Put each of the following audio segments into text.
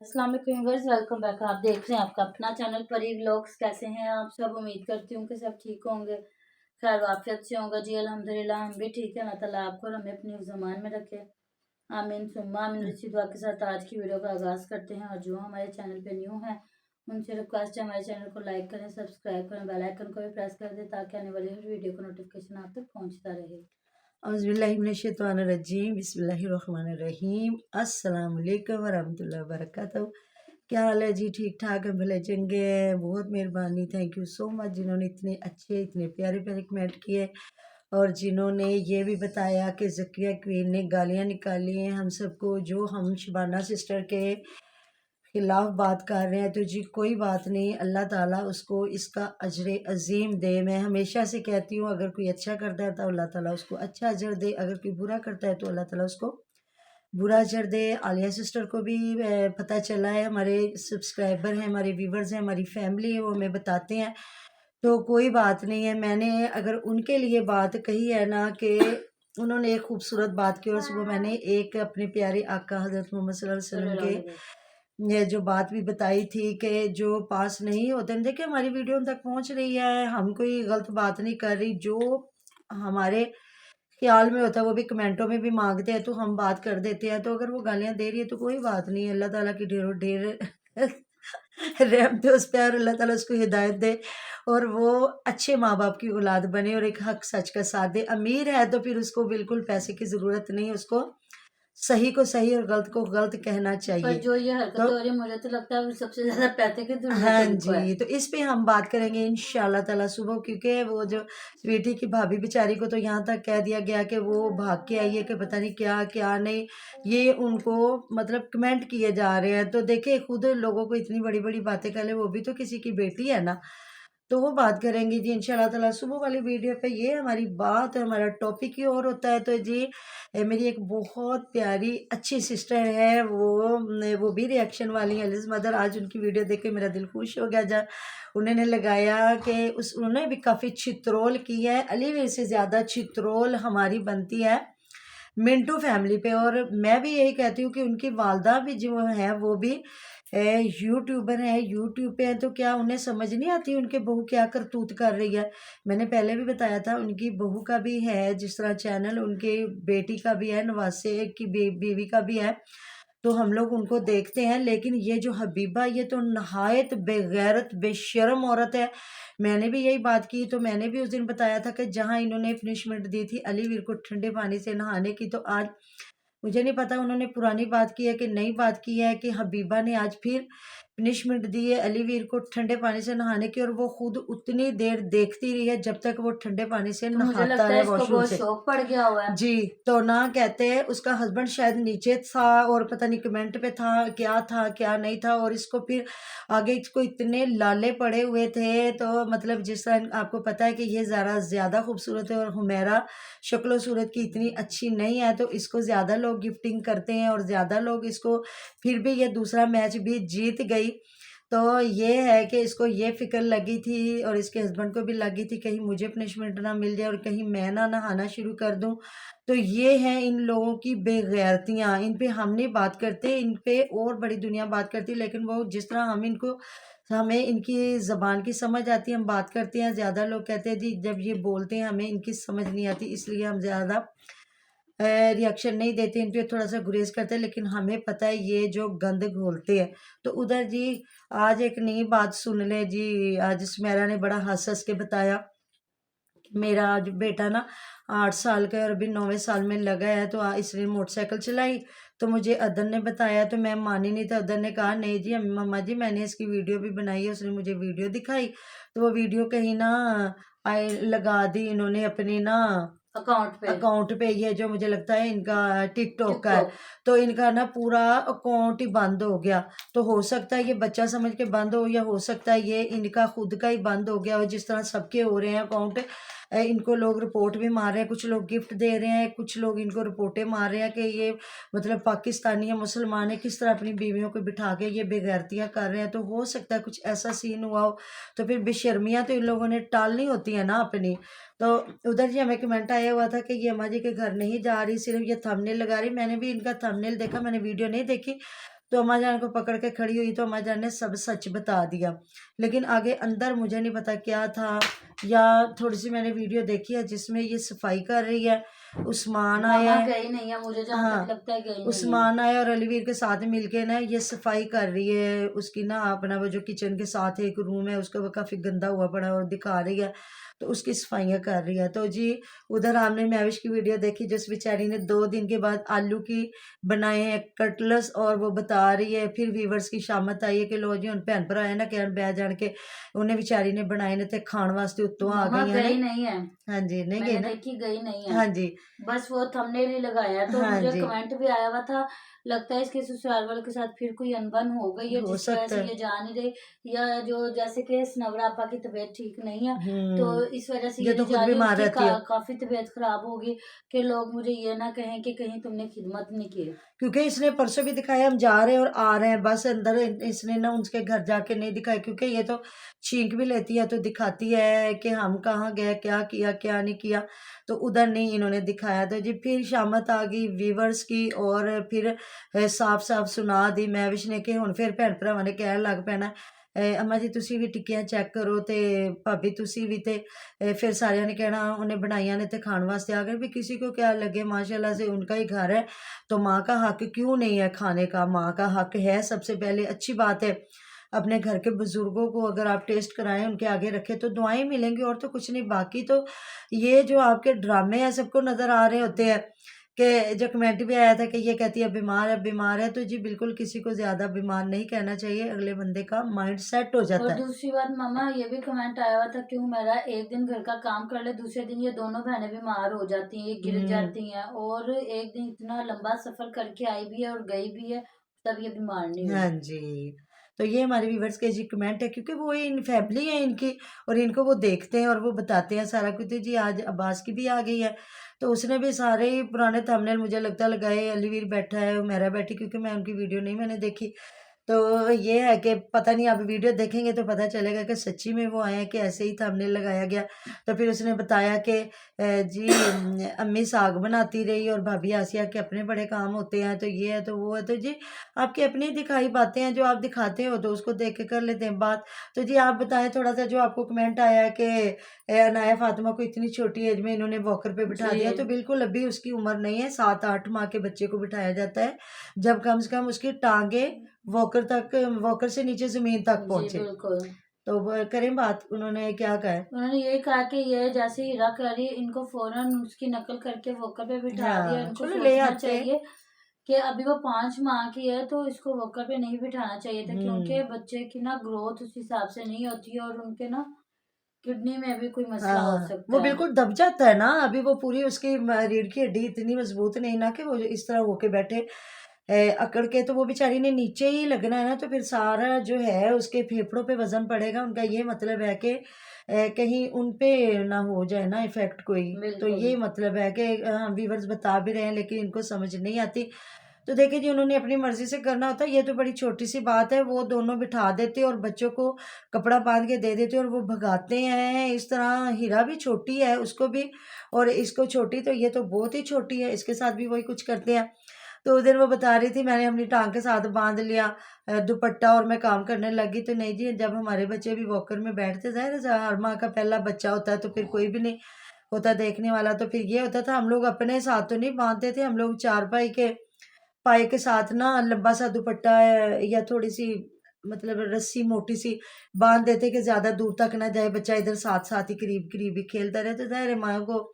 अस्सलाम वालेकुम viewers, welcome back. आप देख रहे हैं आपका अपना चैनल परी व्लॉग्स। कैसे हैं आप सब? उम्मीद करती हूँ कि सब ठीक होंगे, खैर वाफियत से होंगे जी। अल्हम्दुलिल्लाह हम भी ठीक है। अल्लाह ताला आपको और हमें अपनी ज़मान में रखे, आमीन सुम्मा आमीन। इसी दुआ के साथ आज की वीडियो का आगाज़ करते हैं। और जो हमारे चैनल पे न्यू है उनसे रिक्वेस्ट है हमारे चैनल को लाइक करें, सब्सक्राइब करें, बेल आइकन को भी प्रेस कर दें ताकि आने वाली हर वीडियो का नोटिफिकेशन आप तक पहुँचता रहे। औज़ुबिल्लाहिमिनश्शैतानिर्रजीम बिस्मिल्लाहिर्रहमानिर्रहीम अस्सलाम वालेकुम वरहमतुल्लाहि वबरकातुहू। क्या हाल है जी? ठीक ठाक है, भले चंगे हैं। बहुत मेहरबानी, थैंक यू सो मच जिन्होंने इतने अच्छे इतने प्यारे प्यारे कमेंट किए और जिन्होंने ये भी बताया कि ज़किया क्वीन ने गालियाँ निकाली हैं हम सबको, जो हम शबाना सिस्टर के खिलाफ बात कर रहे हैं। तो जी कोई बात नहीं, अल्लाह ताला उसको इसका अजर अजीम दे। मैं हमेशा से कहती हूँ अगर कोई अच्छा करता है तो अल्लाह ताला उसको अच्छा अजर दे, अगर कोई बुरा करता है तो अल्लाह ताला उसको बुरा अजर दे। आलिया सिस्टर को भी पता चला है, हमारे सब्सक्राइबर हैं, हमारे व्यूवर्स हैं, हमारी फैमिली है, वो हमें बताते हैं। तो कोई बात नहीं है, मैंने अगर उनके लिए बात कही है ना कि उन्होंने एक खूबसूरत बात की और सुबह मैंने एक अपने प्यारे आका हज़रत मोहम्मद सल्लल्लाहु अलैहि वसल्लम के ये जो बात भी बताई थी कि जो पास नहीं होते, देखिए हमारी वीडियो उन तक पहुंच रही है, हम कोई गलत बात नहीं कर रही। जो हमारे ख्याल में होता है वो भी कमेंटों में भी मांगते हैं तो हम बात कर देते हैं। तो अगर वो गालियां दे रही है तो कोई बात नहीं, अल्लाह ताला की ढेरों ढेर रहमत उस पर और अल्लाह ताला उसको हिदायत दे और वो अच्छे माँ बाप की औलाद बने और एक हक सच का साथ दे। अमीर है तो फिर उसको बिल्कुल पैसे की ज़रूरत नहीं, उसको सही को सही और गलत को गलत कहना पर चाहिए। जो ये हरकत तो हो रही है मुझे तो लगता है सबसे ज्यादा पैसे की जरूरत हाँ उनको है। जी, तो इस पे हम बात करेंगे इंशाल्लाह ताला सुबह, क्योंकि वो जो स्वीटी की भाभी बेचारी को तो यहाँ तक कह दिया गया कि वो भाग के आई है कि पता नहीं क्या क्या नहीं, ये उनको मतलब कमेंट किए जा रहे हैं। तो देखिए खुद लोगों को इतनी बड़ी बड़ी बातें कर ले, वो भी तो किसी की बेटी है ना। तो वो बात करेंगे जी इंशाल्लाह ताला सुबह वाली वीडियो पे। ये हमारी बात है, हमारा टॉपिक ही और होता है। तो जी मेरी एक बहुत प्यारी अच्छी सिस्टर है, वो भी रिएक्शन वाली है, लिज मदर। आज उनकी वीडियो देख के मेरा दिल खुश हो गया जब उन्होंने लगाया कि उन्होंने भी काफ़ी छित्रोल की है। अलीवीर से ज़्यादा छित्रोल हमारी बनती है मिंटू फैमिली पे। और मैं भी यही कहती हूँ कि उनकी वालदा भी जो है वो भी यूट्यूबर है, यूट्यूब पे है। तो क्या उन्हें समझ नहीं आती उनके बहू क्या करतूत कर रही है? मैंने पहले भी बताया था उनकी बहू का भी है जिस तरह चैनल, उनके बेटी का भी है, नवासे की बीवी का भी है। तो हम लोग उनको देखते हैं। लेकिन ये जो हबीबा, ये तो नहायत बेगैरत बेशर्म औरत है। मैंने भी यही बात की, तो मैंने भी उस दिन बताया था कि जहाँ इन्होंने पनिशमेंट दी थी अलीवीर को ठंडे पानी से नहाने की, तो आज मुझे नहीं पता उन्होंने पुरानी बात की है कि नई बात की है कि हबीबा ने आज फिर पनिशमेंट दी है अलीवीर को ठंडे पानी से नहाने की। और वो खुद उतनी देर देखती रही है जब तक वो ठंडे पानी से तो मुझे नहाता लगता है है इसको वॉशरूम बहुत से। शौक पड़ गया हुआ है। जी, तो ना कहते हैं उसका हस्बैंड शायद नीचे था और पता नहीं कमेंट पे था क्या नहीं था। और इसको फिर आगे इसको इतने लाले पड़े हुए थे। तो मतलब जिस तरह आपको पता है कि ये ज़रा ज़्यादा खूबसूरत है और हुमैरा शक्ल सूरत की इतनी अच्छी नहीं है, तो इसको ज़्यादा लोग गिफ्टिंग करते हैं और ज़्यादा लोग इसको। फिर भी ये दूसरा मैच भी जीत गई। तो ये है कि इसको ये फ़िक्र लगी थी और इसके हस्बैंड को भी लगी थी कहीं मुझे पनिशमेंट ना मिल जाए और कहीं मैं ना नहाना शुरू कर दूं। तो ये है इन लोगों की बेगैरतियाँ, इन पे हम नहीं बात करते, इन पे और बड़ी दुनिया बात करती है। लेकिन वो जिस तरह हमें इनकी ज़बान की समझ आती है हम बात करते हैं। ज़्यादा लोग कहते हैं जी जब ये बोलते हैं हमें इनकी समझ नहीं आती, इसलिए हम ज़्यादा रिएक्शन नहीं देते, इन पे थोड़ा सा गुरेज करते हैं। लेकिन हमें पता है ये जो गंद घोलते हैं। तो उधर जी आज एक नई बात सुन ले जी। आज सुमेरा ने बड़ा हंस हंस के बताया कि मेरा आज बेटा ना 8 साल का है और अभी 9वें साल में लगा है। तो इसने मोटरसाइकिल चलाई तो मुझे अदन ने बताया, तो मैं मानी नहीं। तो अदन ने कहा नहीं जी मम्मा जी मैंने इसकी वीडियो भी बनाई है। उसने मुझे वीडियो दिखाई तो वो वीडियो कहीं ना आई लगा दी इन्होंने अपनी ना अकाउंट पे। ये जो मुझे लगता है इनका टिकटॉक का है। टिकटॉक। तो इनका ना पूरा अकाउंट ही बंद हो गया। तो हो सकता है ये बच्चा समझ के बंद हो, या हो सकता है ये इनका खुद का ही बंद हो गया। और जिस तरह सबके हो रहे हैं अकाउंट, इनको लोग रिपोर्ट भी मार रहे हैं, कुछ लोग गिफ्ट दे रहे हैं, कुछ लोग इनको रिपोर्टें मार रहे हैं कि ये मतलब पाकिस्तानी है, मुसलमान है, किस तरह अपनी बीवियों को बिठा के ये बेगैरतियाँ कर रहे हैं। तो हो सकता है कुछ ऐसा सीन हुआ हो। तो फिर बेशर्मियाँ तो इन लोगों ने टालनी होती है ना अपनी। तो उधर जी हमें कमेंट आया हुआ था कि ये अम्मा जी के घर नहीं जा रही, सिर्फ ये थंबनेल लगा रही। मैंने भी इनका थंबनेल देखा, मैंने वीडियो नहीं देखी। तो अम्मा जान को पकड़ के खड़ी हुई तो अम्मा जान ने सब सच बता दिया। लेकिन आगे अंदर मुझे नहीं पता क्या था, या थोड़ी सी मैंने वीडियो देखी है जिसमें ये सफाई कर रही है, उस्मान आया मामा है, गई नहीं है, मुझे जहाँ तक हाँ लगता है गई नहीं है। उस्मान आया और अलीवीर के साथ मिलके ना ये सफाई कर रही है उसकी ना, अपना वो जो किचन के साथ एक रूम है उसका वो काफ़ी गंदा हुआ पड़ा है और दिखा रही है, तो उसकी सफाइयाँ कर रही है। तो जी उधर हमने महविश की वीडियो देखी जिस बेचारी ने 2 दिन के बाद आलू की बनाए हैं कटलेट्स, और वो बता रही है, फिर वीवर्स की शामत आई है कि लो जी उन भैन भरा है ना क्या बै जान के उन्हें बेचारी ने बनाए ने थे खाण वास्ते उत्तों आ मामा गई है गई ना। नहीं है, हाँ जी नहीं गई मैंने ना। देखी गई नहीं है, हाँ जी। बस वो थंबनेल ही लगाया। तो हाँ मुझे जी कमेंट भी आया हुआ था, लगता है इसके ससुराल वालों के साथ फिर कोई अनबन हो गई है हो जिसकी वजह सकता से है। ये जा नहीं रही, या जो जैसे कि सनवरा आपा की तबीयत ठीक नहीं है तो इस वजह से ये ये तो नहीं खुद जा रही। बीमार उसकी रहती है। काफी तबीयत खराब होगी कि लोग मुझे ये ना कहें कि कहीं तुमने खिदमत नहीं की। क्योंकि इसने परसों भी दिखाया हम जा रहे हैं और आ रहे हैं, बस अंदर इसने ना उसके घर जाके नहीं दिखाया, क्योंकि ये तो छींक भी लेती है तो दिखाती है कि हम कहाँ गए, क्या किया क्या नहीं किया, तो उधर नहीं इन्होंने दिखाया। तो जी फिर शामत आ गई वीवर्स की, और फिर साफ साफ सुना दी महविश ने कि हुण फिर भैन भरावां ने कहण लग पैना अम्मा जी तुसी भी टिक्कियां चैक करो, ते भाभी तुसी भी, ते फिर सारिਆਂ ने कहना उन्हें बनाइया ने ते खाण वास्ते आ गए भी, किसी को क्या लगे माशाल्लाह से उनका ही घर है तो माँ का हक क्यों नहीं है खाने का, माँ का हक है सबसे पहले, अच्छी बात है। अपने घर के बुजुर्गों को अगर आप टेस्ट कराएं उनके आगे रखें तो दुआएं मिलेंगी और तो कुछ नहीं। बाकी तो ये जो आपके ड्रामे हैं सबको नज़र आ रहे होते हैं, कि जो कमेंट भी आया था कि ये कहती है बीमार है, तो जी बिल्कुल किसी को ज़्यादा बीमार नहीं कहना चाहिए, अगले बंदे का माइंड सेट हो और जाता है। दूसरी बात मामा ये भी कमेंट आया हुआ था, क्यों मेरा एक दिन घर का काम कर ले दूसरे दिन ये दोनों बहनें बीमार हो जाती हैं, ये गिर जाती हैं, और एक दिन इतना लंबा सफर करके आई भी है और गई भी है तब ये बीमार नहीं हाँ हुई। जी। तो ये हमारे व्यूवर्स के जी कमेंट है, क्योंकि वो इन फैमिली है इनकी और इनको वो देखते हैं और वो बताते हैं सारा कुछ। जी आज अब्बास की भी आ गई है, तो उसने भी सारे ही पुराने थंबनेल मुझे लगता है लगाए, अलीवीर बैठा है, उमेरा बैठी, क्योंकि मैं उनकी वीडियो नहीं मैंने देखी। तो ये है कि पता नहीं, आप वीडियो देखेंगे तो पता चलेगा कि सच्ची में वो आए हैं कि ऐसे ही थंबनेल लगाया गया। तो फिर उसने बताया कि जी अम्मी साग बनाती रही और भाभी आसिया के अपने बड़े काम होते हैं, तो ये है तो वो है, तो जी आपकी अपनी दिखाई बातें हैं जो आप दिखाते हो तो उसको देख के कर लेते हैं बात। तो जी आप बताएं थोड़ा सा, जो आपको कमेंट आया है कि अनाया फातिमा को इतनी छोटी एज में इन्होंने वॉकर पे बिठा दिया, तो जी बिल्कुल अभी उसकी उम्र नहीं है, 7-8 माह के बच्चे को बिठाया जाता है जब कम से कम उसकी टांगे वॉकर से नीचे जमीन तक जी पहुंचे। बिल्कुल। तो वो करें बात, उन्होंने क्या कहा है। उन्होंने ये कहा कि ये जैसे हीरा करी इनको फौरन उसकी नकल करके वोकर पे बिठा दिया, हाँ इनको चलो ले सोचना आते हैं। चाहिए कि अभी वो 5 माह की है तो इसको वोकर पे नहीं बिठाना चाहिए था, क्योंकि बच्चे की ना ग्रोथ उस हिसाब से नहीं होती है और उनके ना किडनी में भी कोई मसला हो हाँ वो सकता है। बिल्कुल दब जाता है ना, अभी वो पूरी उसकी रीढ़ की हड्डी इतनी मजबूत नहीं ना कि वो इस तरह होके बैठे अकड़ के, तो वो बेचारी ने नीचे ही लगना है ना, तो फिर सारा जो है उसके फेफड़ों पे वजन पड़ेगा। उनका ये मतलब है कि कहीं उन पे ना हो जाए ना इफेक्ट कोई, तो बिल्कुल। ये मतलब है कि व्यूवर्स बता भी रहे हैं लेकिन इनको समझ नहीं आती। तो देखिए जी उन्होंने अपनी मर्जी से करना होता है, ये तो बड़ी छोटी सी बात है, वो दोनों बिठा देते और बच्चों को कपड़ा बांध के दे देते और वो भगाते हैं इस तरह। हीरा भी छोटी है, उसको भी और इसको छोटी, तो ये तो बहुत ही छोटी है, इसके साथ भी वही कुछ करते हैं। तो उस दिन वो बता रही थी मैंने अपनी टांग के साथ बांध लिया दुपट्टा और मैं काम करने लगी। तो नहीं जी, जब हमारे बच्चे भी वॉकर में बैठते, ज़ाहिर है हर माँ का पहला बच्चा होता है तो फिर कोई भी नहीं होता देखने वाला, तो फिर ये होता था हम लोग अपने साथ तो नहीं बांधते थे, हम लोग चारपाई के पाए के साथ ना लंबा सा दुपट्टा या थोड़ी सी मतलब रस्सी मोटी सी बांध देते कि ज्यादा दूर तक ना जाए बच्चा, इधर साथ साथ ही करीब करीब ही खेलता रहे। तो ज़ाहिर है माँ को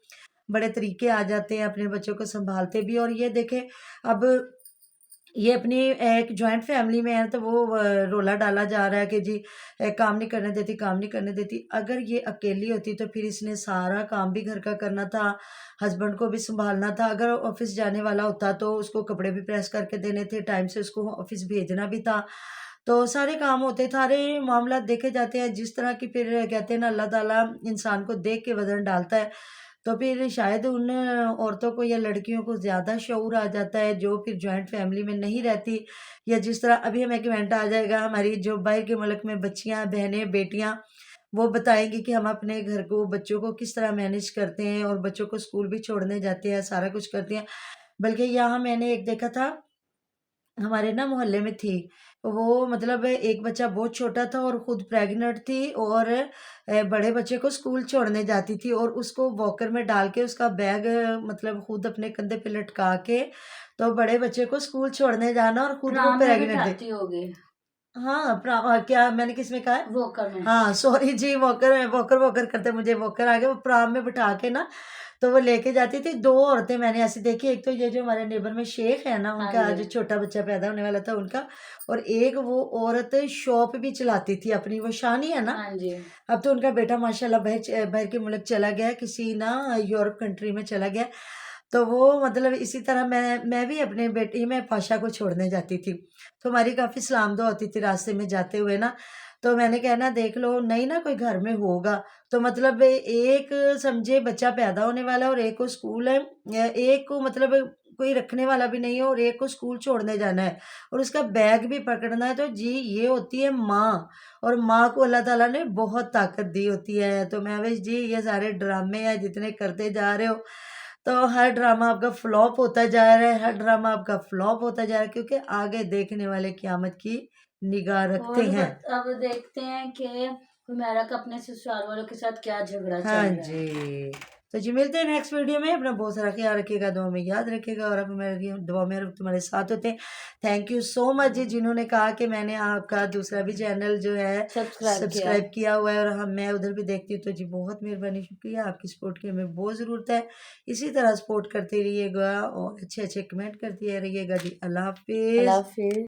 बड़े तरीके आ जाते हैं अपने बच्चों को संभालते भी। और ये देखें अब ये अपनी एक जॉइंट फैमिली में है तो वो रोला डाला जा रहा है कि जी काम नहीं करने देती, काम नहीं करने देती। अगर ये अकेली होती तो फिर इसने सारा काम भी घर का करना था, हस्बैंड को भी संभालना था, अगर ऑफिस जाने वाला होता तो उसको कपड़े भी प्रेस करके देने थे, टाइम से उसको ऑफिस भेजना भी था, तो सारे काम होते, सारे मामला देखे जाते हैं। जिस तरह की फिर कहते हैं ना अल्लाह ताला इंसान को देख के वजन डालता है, तो फिर शायद उन औरतों को या लड़कियों को ज़्यादा शऊर आ जाता है जो फिर जॉइंट फैमिली में नहीं रहती। या जिस तरह अभी हमें कमेंट आ जाएगा हमारी जो बाहर के मुल्क में बच्चियां, बहनें, बेटियां, वो बताएंगी कि हम अपने घर को, बच्चों को किस तरह मैनेज करते हैं और बच्चों को स्कूल भी छोड़ने जाते हैं, सारा कुछ करते हैं। बल्कि यहाँ मैंने एक देखा था हमारे ना मोहल्ले में थी। वो मतलब एक बच्चा बहुत छोटा था और खुद प्रेग्नेंट थी और बड़े बच्चे को स्कूल छोड़ने जाती थी और उसको वॉकर में डाल के उसका बैग मतलब खुद अपने कंधे पे लटका के तो बड़े बच्चे को स्कूल छोड़ने जाना और खुद वो प्राण में प्रेग्नेंट थी। बिठाती होगी। हाँ, क्या मैंने किसमें कहा है? वॉकर में। हाँ, सॉरी जी, वॉकर में वॉकर वॉकर करते मुझे वॉकर आ गया। वो प्राम में बिठा के ना तो वो लेके जाती थी। 2 औरतें मैंने ऐसी देखी, एक तो ये जो हमारे नेबर में शेख है ना, हाँ उनका जी। आज छोटा बच्चा पैदा होने वाला था उनका, और एक वो औरत शॉप भी चलाती थी अपनी, वो शानी है ना, हाँ जी। अब तो उनका बेटा माशाल्लाह बाहर के मुल्क चला गया है, किसी ना यूरोप कंट्री में चला गया। तो वो मतलब इसी तरह मैं भी अपने बेटी में पाशा को छोड़ने जाती थी। तो हमारी काफ़ी सलाम दुआ होती थी रास्ते में जाते हुए ना। तो मैंने कहा ना देख लो, नहीं ना कोई घर में होगा तो मतलब एक समझे बच्चा पैदा होने वाला है और एक को स्कूल है, या एक को मतलब कोई रखने वाला भी नहीं है और एक को स्कूल छोड़ने जाना है और उसका बैग भी पकड़ना है, तो जी ये होती है माँ। और माँ को अल्लाह ताला ने बहुत ताकत दी होती है। तो मैं बस जी ये सारे ड्रामे हैं जितने करते जा रहे हो, तो हर ड्रामा आपका फ्लॉप होता जा रहा है, हर ड्रामा आपका फ्लॉप होता जा रहा है, क्योंकि आगे देखने वाले क़यामत की निगाह रखते और हैं। अब देखते हैं कि हुमैरा का अपने ससुराल वालों के साथ क्या झगड़ा चल हाँ रहा है। जी। तो जी मिलते हैं नेक्स्ट वीडियो में। अपना बहुत सारा ख्याल रखिएगा, दुआ में याद रखिएगा और अब मेरी दुआ में तुम्हारे साथ होते हैं। थैंक यू सो मच जी जिन्होंने कहा कि मैंने आपका दूसरा भी चैनल जो है सब्सक्राइब किया। सब्सक्राइब किया हुआ है और मैं उधर भी देखती हूँ। तो जी बहुत मेहरबानी, शुक्रिया, आपकी सपोर्ट की हमें बहुत ज़रूरत है। इसी तरह सपोर्ट करते रहिएगा और अच्छे अच्छे कमेंट करते रहिएगा जी। अल्लाह अल्लाह हाफिज़। हाफिज़।